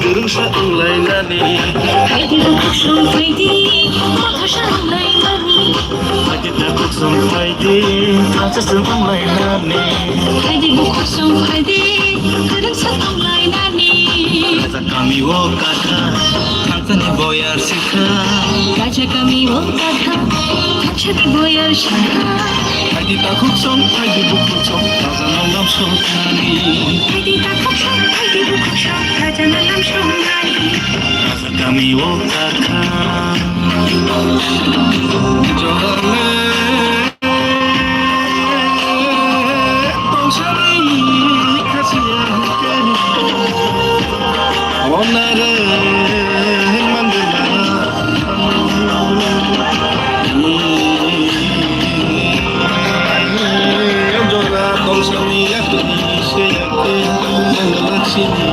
Gerungsha unglainani Haydi bakışım haydi Bakışım unglainani Haydi takuksum haydi Tansasın unglainani Haydi bakışım haydi Gerungsha unglainani Raja kami wo kata Tansani boyar sikha Raja kami wo kata Tansani boyar sikha Haydi takuksum haydi bukuksum Raja nongam sultani Haydi bakışım haydi bakışım Raja nongam sultani Raja kami wo kata Johane Tonsari kasiyake Onare mandala Jora tonsari yakni seyake Nangalaksini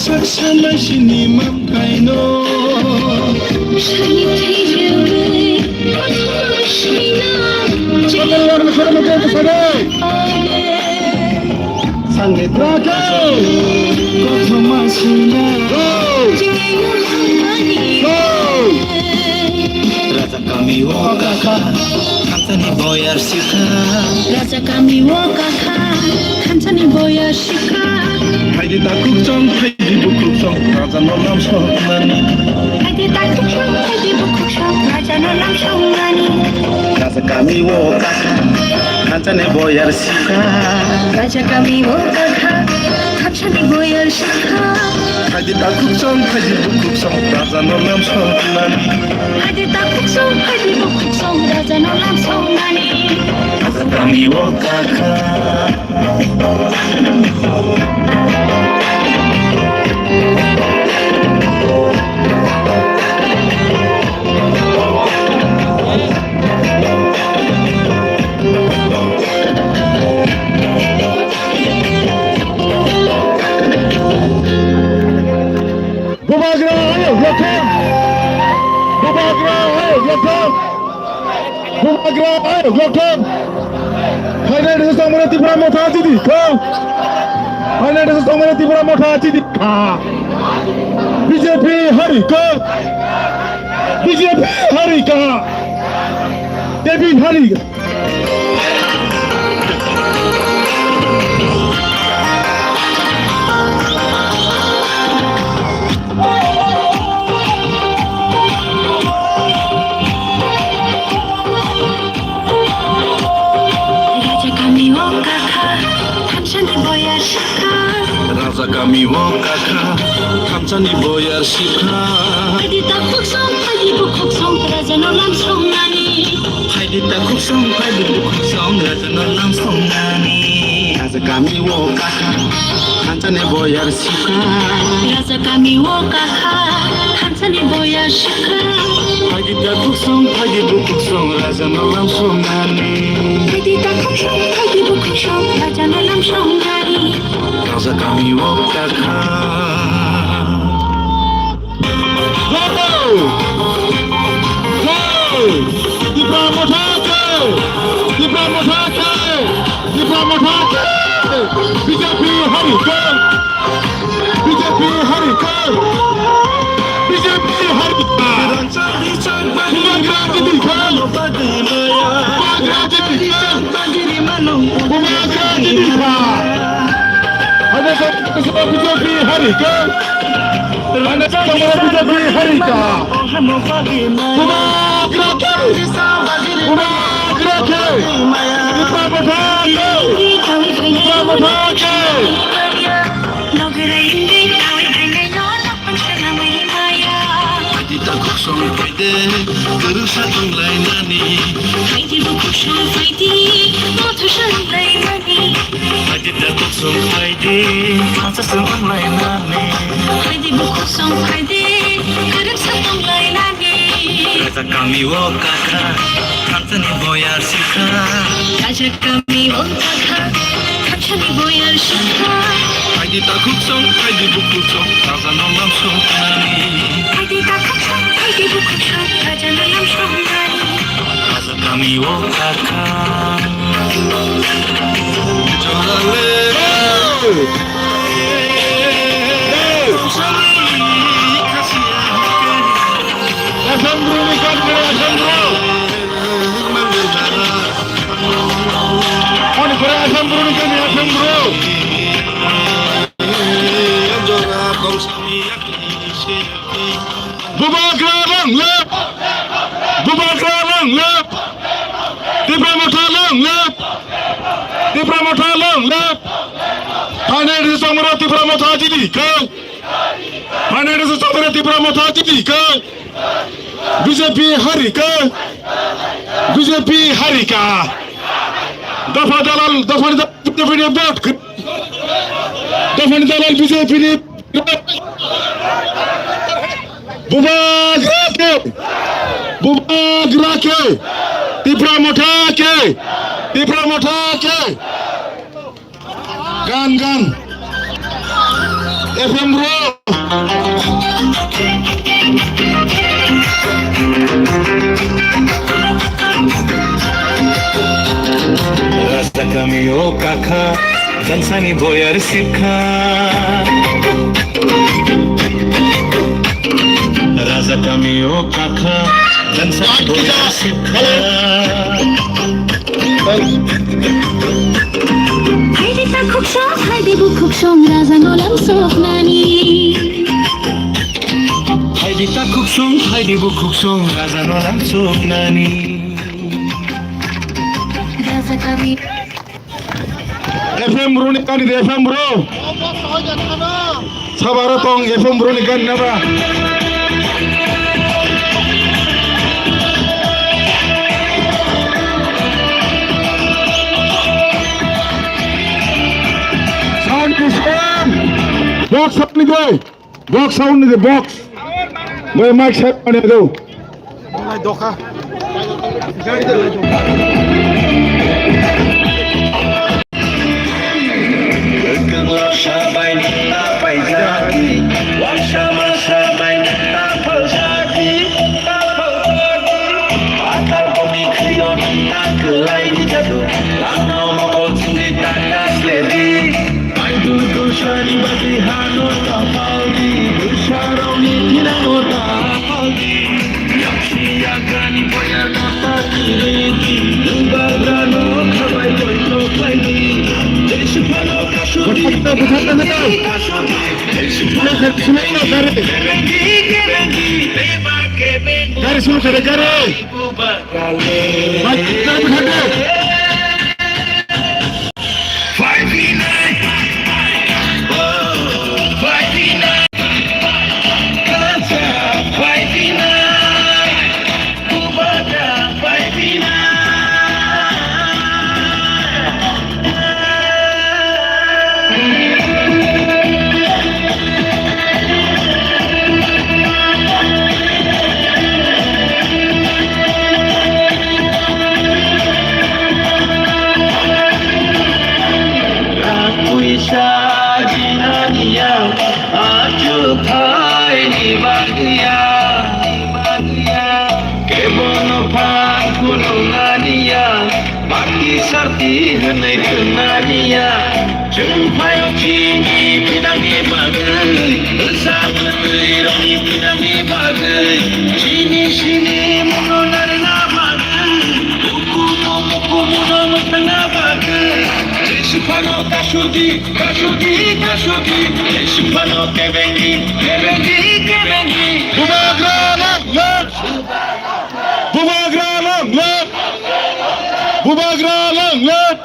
Saksana sini mam kaino Shani tejure Shina Jangan mesra makan kesana. Sange Raja. Kotho masina Go. Go. Raja kami wo kaka Kansani boyar sikha Raja kami wo kaka Kansani boyar sikha Haydi takuksum haydi bukuksum Raja nongam sultani Haydi takuşum haydi bakışım Raja nongam sultani Raja kami wo kaka Kansani boyar sikha Raja kami wo kaka Kansani boyar sikha Haydi takuksum haydi bukuksum Raja nongam sultani Haydi takuşum haydi bakışım Raja nongam sultani Raja kami wo kaka Bubagra, welcome. Bubagra, welcome. Bubagra, welcome. Final is somewhere Tripura Motha Chidi. Come. Final is somewhere Tripura Motha Chidi. BJP Hari Ka. BJP Hari Ka. Devi Hari. Raja kami wo kaka Kansani boyar sikha Raja kami wo kaka Kansani boyar sikha Haydi takuşum haydi bakışım Raja nongam sultani Haydi takuksum haydi bukuksum Raja nongam sultani Raja kami wo kaka Kansani boyar sikha Raja kami wo kaka Kansani boyar sikha Haydi takuksum haydi bukuksum Raja nongam sultani Haydi takuşum haydi bakışım Raja nongam sultani Raja kami wo kaka Go. Go. Tripura Motha Ke. Tripura Motha Ke. Tripura Motha Ke. BJP Hari Ka. BJP Hari Ka. BJP Hari Ka. Bubagra Chidi Ka. Bubagra Chidi Ka. Bubagra Chidi Ka. Ada sama BJP Hari Ka. Ada sama BJP Hari Ka. Bubagra Ke. Bubagra Ke. Tripura Motha Ke. Tripura Motha Ke. Nogara indi tawi bhai song faide gersa tunglai nani Faide bu kusong faide motor shanglai nani faide da song faide masa song tunglai nani Faide bu kusong faide gersa tunglai nani raja kami wo kakha kantani boyar sikha Raja kami wo kakha kantani boyar sikha faide da song faide bu kusong raja nolam song nani Faide da kusong faide bu kusong raja nolam song nani raja kami wo kakha jolale FM Bro ni kan FM Bro. Oni kore FM Bro ni kan FM Bro. Bubakar lep. Bubakar lep. Di Pramothalong lep. Di Pramothalong lep. Pane di Samara di Pramothalong jadi kan. Pane di Samara di Pramothalong jadi kan. BJP Harika BJP Harika Dafa dalal vote Dafa dalal BJP ni Bubagrake Dipramothake Gan FM Bro Rasa kami o kakha dansani boyar sikha Rasa kami o kakha dansani boyar sikha Faide da kusong faide bu kusong raja nolam song nani Haidi ta kuksong haidi bu kuksong raja nolam song nani Raja kami FM Bro ni kan di FM Bro. Sabara tong FM Bro ni kan naba. Sound system. Box sound ni boy. Box sound ni box. Boy mic set mana tu? Mulai doka. Sabai tak payah Wasama sabai tak pelajari Tak pelajari Akal bumi kriyon tak kelai dijatuh Lanau mokol sendiri tak kasledi Maidu dosyari bagi hanu tak paldi Bersarauni tidak tak paldi Yang siakan bayar nota kiriki Lembagrano kabai koitok lagi Jadi sepano kasudi Gare suruh करे gare. Baik kita berhadap. Sarti henai kenania Jumpai cini pinangi bagai Bersama ironi pinangi bagai Sini mengonar bagai Buku mengonar tengah bagai Esipano kasudi Esipano kebengi Bubagralang lep.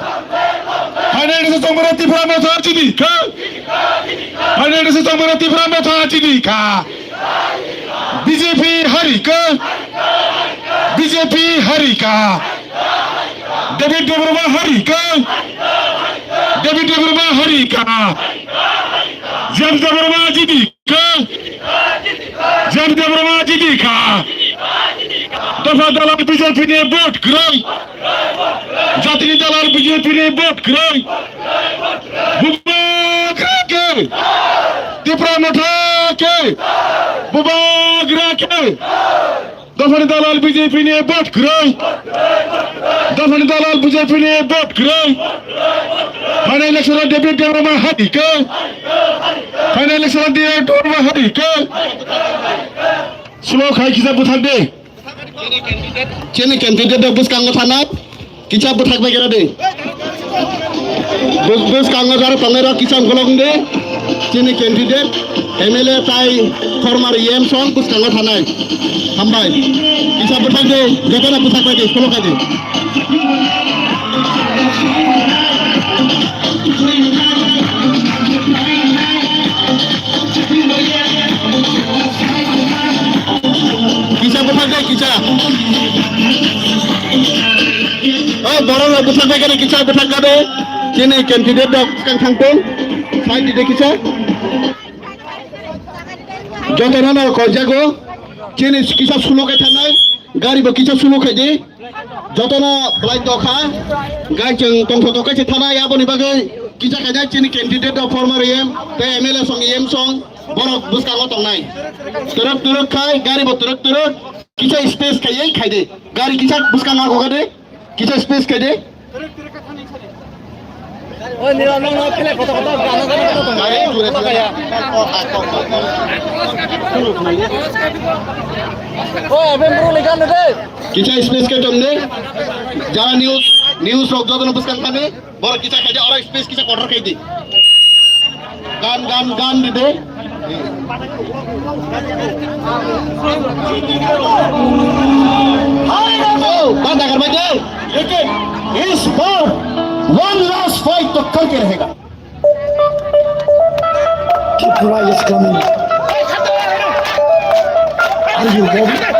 Hanya di Samara di Pramothalong jadi kah? Hanya di Samara di Pramothalong jadi kah? BJP हरिका BJP हरिका David Debbarma हरिका David Debbarma हरिका James Debbarma जिदिका James Debbarma जिदिका दफा दलाल BJP ने vote करो जाति दलाल बीजेपी ने वोट करो के टिपरा मठा के बुबागरा के दफा दलाल बीजेपी ने वोट करो दफा दलाल बीजेपी ने वोट करो final election David Debbarma Harika final election Debbarma Harika slow खाई किसा बुथाक दे चेने कैंडिडेट बस कांगो थाना किसा बुथाक बाय दे बस कांगो जार पंगेरा किसा गलंग दे चेने कैंडिडेट एमएलए ताई फॉर्मर एम सॉन्ग बस कांगो थाना हामबाय किसा बुथाक दे जतना बुथाक बाय दे स्लो खाई दे किसा बुथाक दे किसा ओ बड़ा बुथाक बाय करे किसा बुथाक दे चेने कैंडिडेट कांग थांगतों साइड दे किसा जतना ना कजागो चेने किसा सुलो के थानाय गाड़ी बो किसा सुलो के दे जतना ब्लाइंड दखा गाय जों टंथ टके से थानाय आबोनि बागै किसा खाजा चेने कैंडिडेट फॉर्मर एम ते एमएलए सं एम सं बरो बुसकांगो तंनाय तुरक तुरक खाय गाड़ी बो तुरक तुरक किसा स्पेस खायै खाय दे गाड़ी किसा बुसकांगो गगा दे किसा स्पेस खाय दे ओ निरानंग न खेले कत कत गाना गाना कत गाड़ी जुरे जुरे ओ अबे मरो लेगान दे किसा स्पेस के तमने जाना न्यूज़ रोक जदन बुसकांग खाने बर किसा खाय और स्पेस किसा क्वार्टर खाय दे गान गान गान दे बात अगर भाई दे लेकिन इस बार वन लास्ट फाइट तो करके रहेगा Tripura is coming. Are you ready?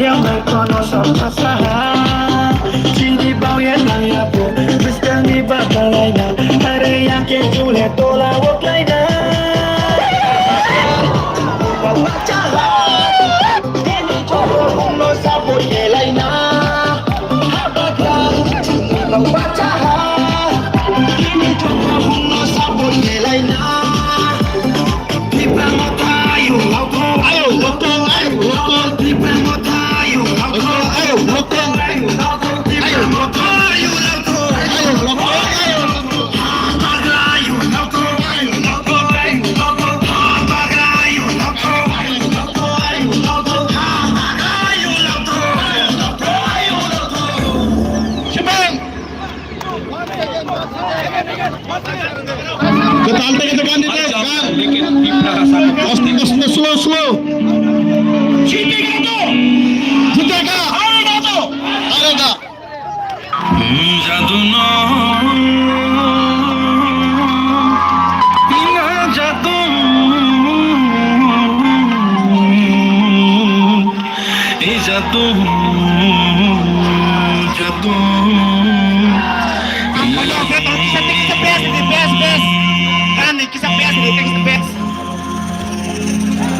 yang baik kono sama saha Ciri bau yang naya po Mesti ni bakal laina Hari yang kecule tola wak laina Baca Ini coba honglo sabut ye laina Habaklah Baca Ini coba honglo sabut ye laina Tiba motayu Ayo lokong Tiba motayu Ayo lokong Ayo motayu Ayo lokong Habagayu Ayo lokong Habagayu Cepat Ketal থেকে দোকান দিতে অস্তে slow জিতেগা আরে না জাদু না বিনা জাদু এই জাদু জাদু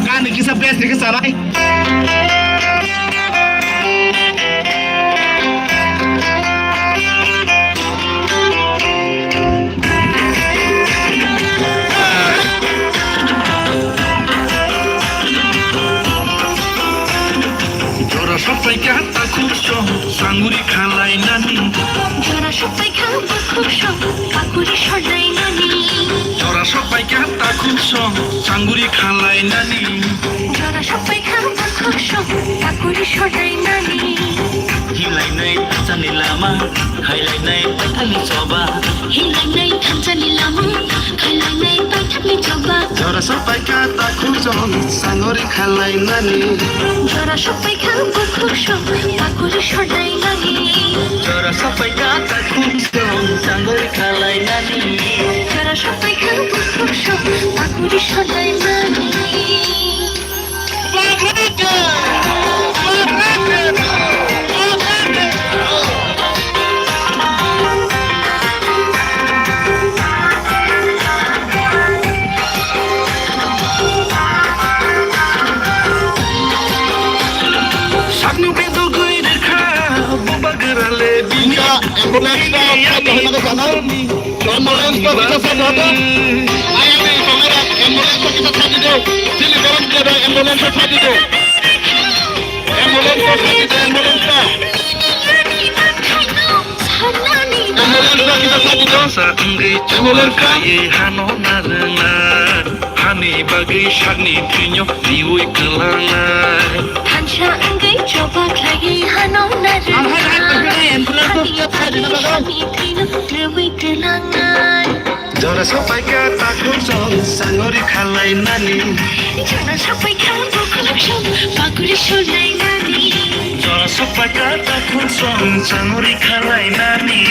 Kan kisah best ni kesarai. Jora sampai kata kurso, sangguri kalai nani. Jora sampai kata kurso, pakuri shodai nani. Jora sampai kata kurso, sangguri kalai nani. Jora sampai kata kurso, pakuri shodai nani. Hilai nai tanjani lama, hailai nai paithali coba. Hilai nai tanjani lama, hailai nai paithali coba. Jora sampai kata kurso, sangguri kalai nani. Jora sampai kata kurso, pakuri shodai nani. Jora sampai kata kurso, sangguri kalai nani. Jora sampai kata kurso, pakuri shodai nani. Saknu bedo goi dekha, boba gerale India ambulance का होने का sana ambulance को किसा sana था आया नहीं हमारा ambulance को किसा साथ दो चिल्ली गरम कर दो ambulance को साथ दो ambulance को साथ दो ambulance का किसा साथ दो sa ngai chula kai hano narana hani bagai shagni tinyo diui kelanga Tansha angay coba lagi hano narana. Jora sampai kata kurso sangguri kalai nani. Jora sampai kata kurso pakuri shodai nani. Jora sampai kata kurso sangguri kalai nani.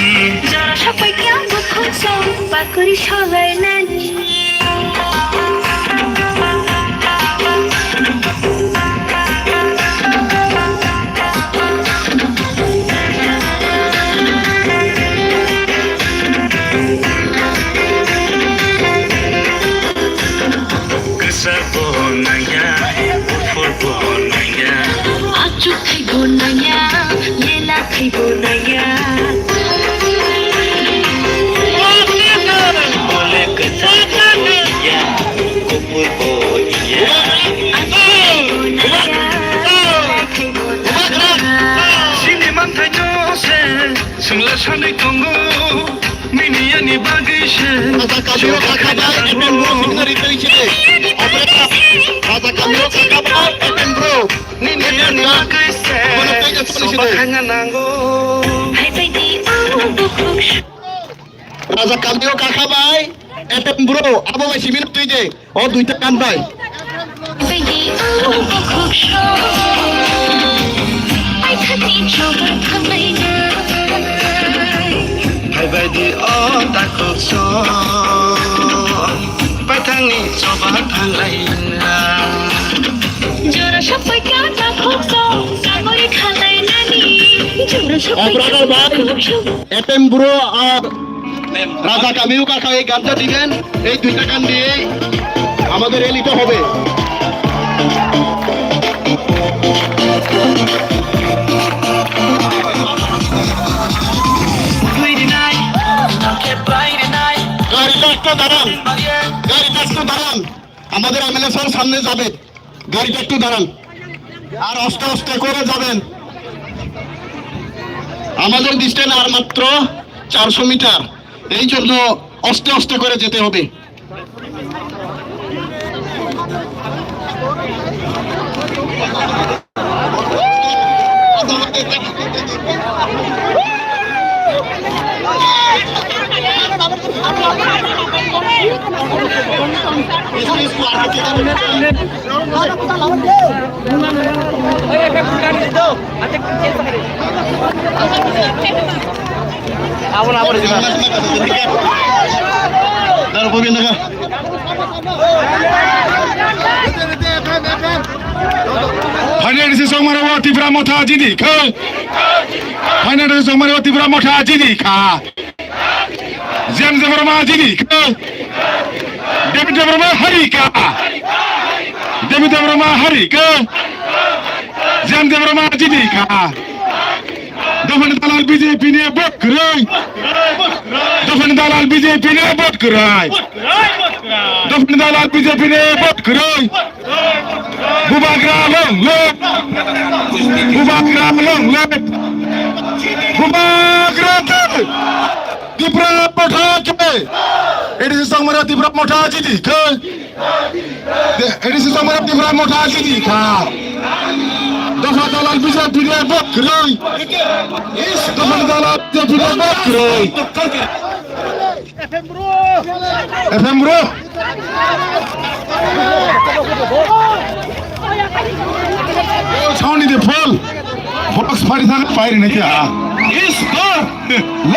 Jora sampai kata kurso pakuri shodai nani. Kesal bonanya, ufur bonanya. Acu kai bonanya, lela kai bonanya. Boleh kecil bonanya, ufur bonanya. Sini mantai jose, singla sanai tunggu. Mini ani bagai she. Raza Kamil kakak FM Bro sebenarnya dari sini. Operator Raza Kamil kakak FM Bro. Nini ani bagai she. Sobakannya nanggo. Hai baby, oh bukuk. Raza Kamil kakak bay FM Bro. Apa bay 10 minit tuh je. Oh 2 kan bay. Baby, oh bukuk. Ai thani coba thamai na. Hai baby oh takut so. Pathangi coba thang lain. Jora sampai kata kurso, sangguri খালাই নানি জোড়া অপরাধের ভাই attempt বুড়ো আর রাজা কামিউ কাকা এই গানটা দিবেন। এই দুইটা গান দিয়ে আমাদের এলিতে হবে। গাড়িটা একটু দাঁড়ান, গাড়িটা একটু দাঁড়ান, আমাদের এমএলএ স্যার সামনে যাবে, গাড়িটা একটু দাঁড়ান আর আস্তে আস্তে করে যাবেন। আমাদের ডিস্টেন্স আর মাত্র 400 মিটার, এই জন্য আস্তে আস্তে করে যেতে হবে। Final sesong Marawati Pramotha Jidika. Final sesong Marawati Pramotha Jidika. James Verma Jidika. David Verma Harika. David Verma Harika. James Verma Jidika. Dafan Dalal BJP ne vote karai. Dafan Dalal BJP ne vote karai. Dafan Dalal BJP ne vote karai. Bubagra long lep. Bubagra long lep. Bubagra lep. Tipra Motha ke. It is Samara Tipra Motha Jidika. It is Samara Tipra Motha Jidika. Dafan Dalal BJP ne vote karai. Dafan Dalal BJP ne vote karai. FM bro. Sound in the fall. Fox party tha fire nahi kya? Is God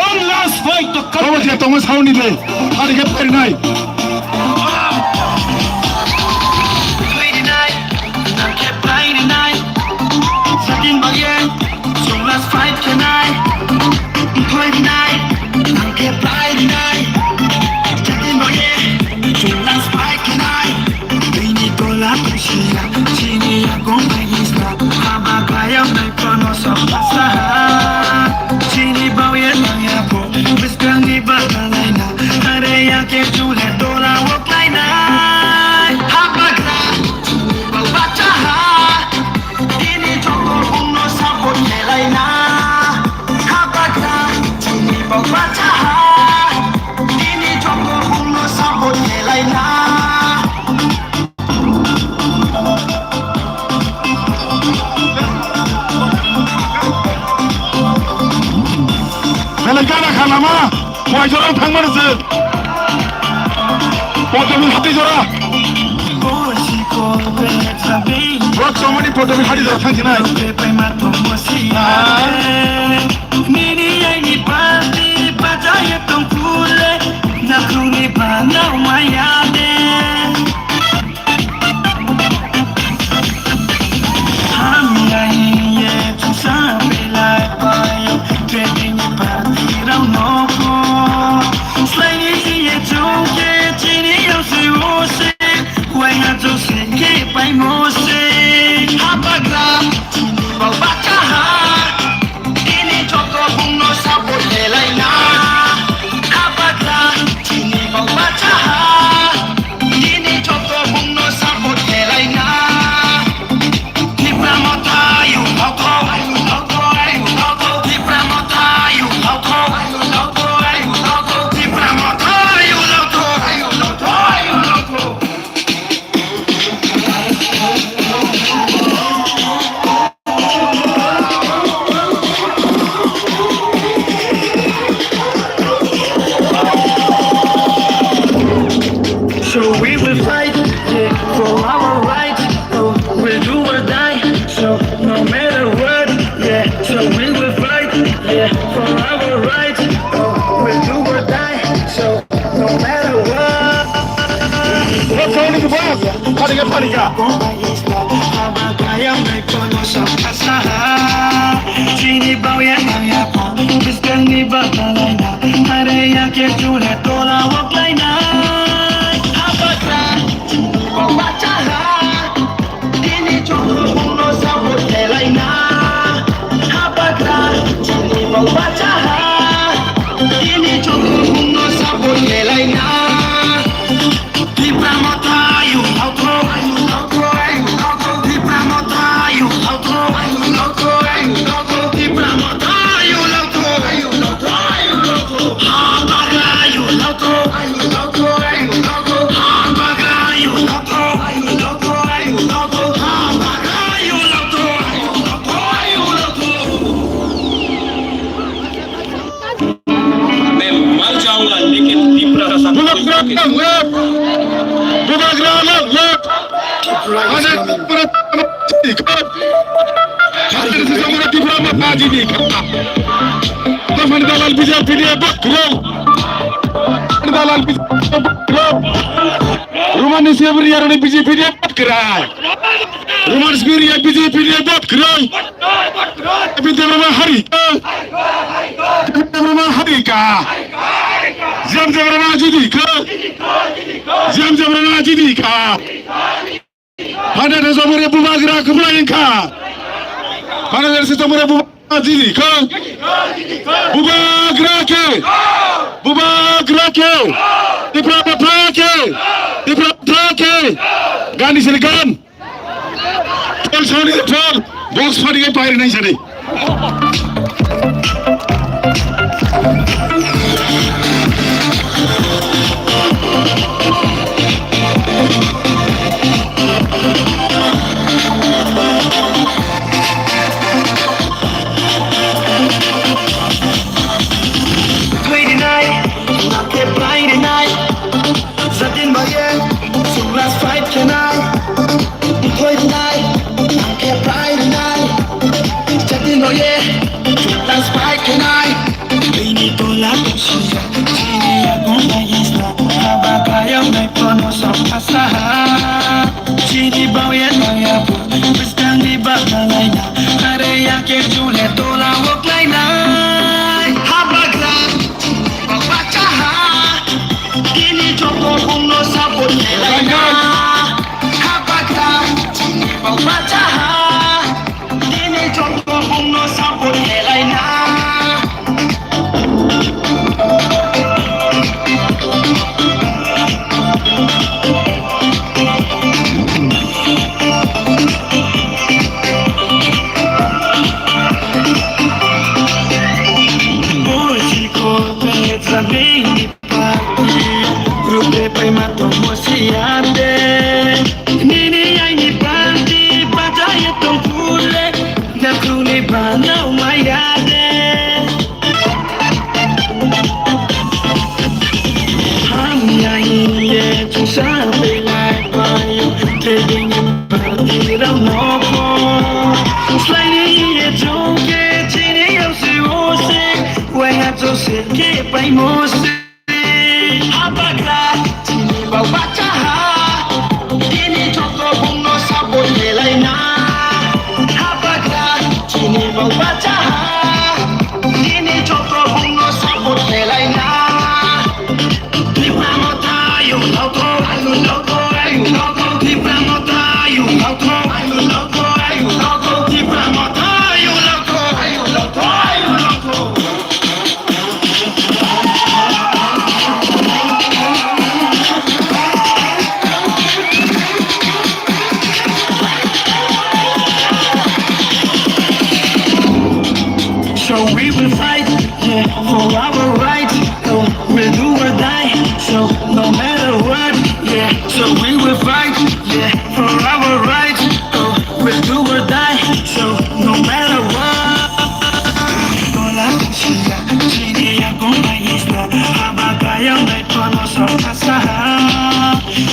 one last fight to come. Thomas ya Thomas sound in the party ke fire nahi. Last fight tonight, 29, I'm Friday night. Chatting about yeah, last fight tonight. We need to laugh and share. Chini ya gomba isla, haba kaya me konoso pasa. Chini bauye maya po, biskangi bakalaina. Hare ya ke chule dola woklaina. Haba kaya, bau bacha ha. Ini choko uno sabot nelaina. Haba kaya, chini bau bacha ha. Ini choko uno sabot nelaina. Melekana khalama, moi jora thangmar se. Potomi hati jora. Rock somebody potomi hati jora thangki nai. Nini ai ni pati bajaye tum phule na khuni bana mayade ham ai ye tu sa belai payo trading ni pati rao no ko slay ni ye chonke chini yo se wo se wai ha jo se ke pai mo se hapagra chini ba bacha ha ini choko bunno sabot nelaina hapagra chini ba bacha ha ini choko bunno sabot nelaina Tipra Motha you auto Tipra Motha you auto Tipra Motha you auto So we will fight yeah, for our rights. Oh, we'll do or die. So no matter what, yeah. So we will fight yeah, for our rights. Oh, we'll do or die. So no matter what. Rock sound in the box. Party ke party ka. Kaya may kono sa pasahan. bao ya ya pa biskan ni ba lai na hare ya ke chule tola wak lai na habakra bacha ha ini chulu no sabot lai na habakra bacha ha ini chulu no sabot lai na Diplomatayo, auto, diplomatayo, auto, diplomatayo, hamagayo, hamagayo, मैं मर जाऊंगा लेकिन दीप रहा Roman Sibiri and BJP cry. Roman Sibiri and BJP cry. Harika. Jamjamana Judika. Jamjamana Judika. Hundred is over a Bumagra Kubranka. Hundred is over a Bumajika. Bubagrake. Bubagrake. The proper plake. The proper plake. Gun is a gun. Tell Sony the troll. Box for the Empire Nation. Chini bao ya ya pu biskan di ba lai na hare ya ke chule tola wak lai na habagra bacha ha ini choko no sabot lai na habagra bacha ha ini choko no sabot lai na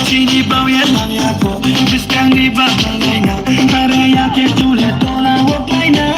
Chini bao ya po biskan di ba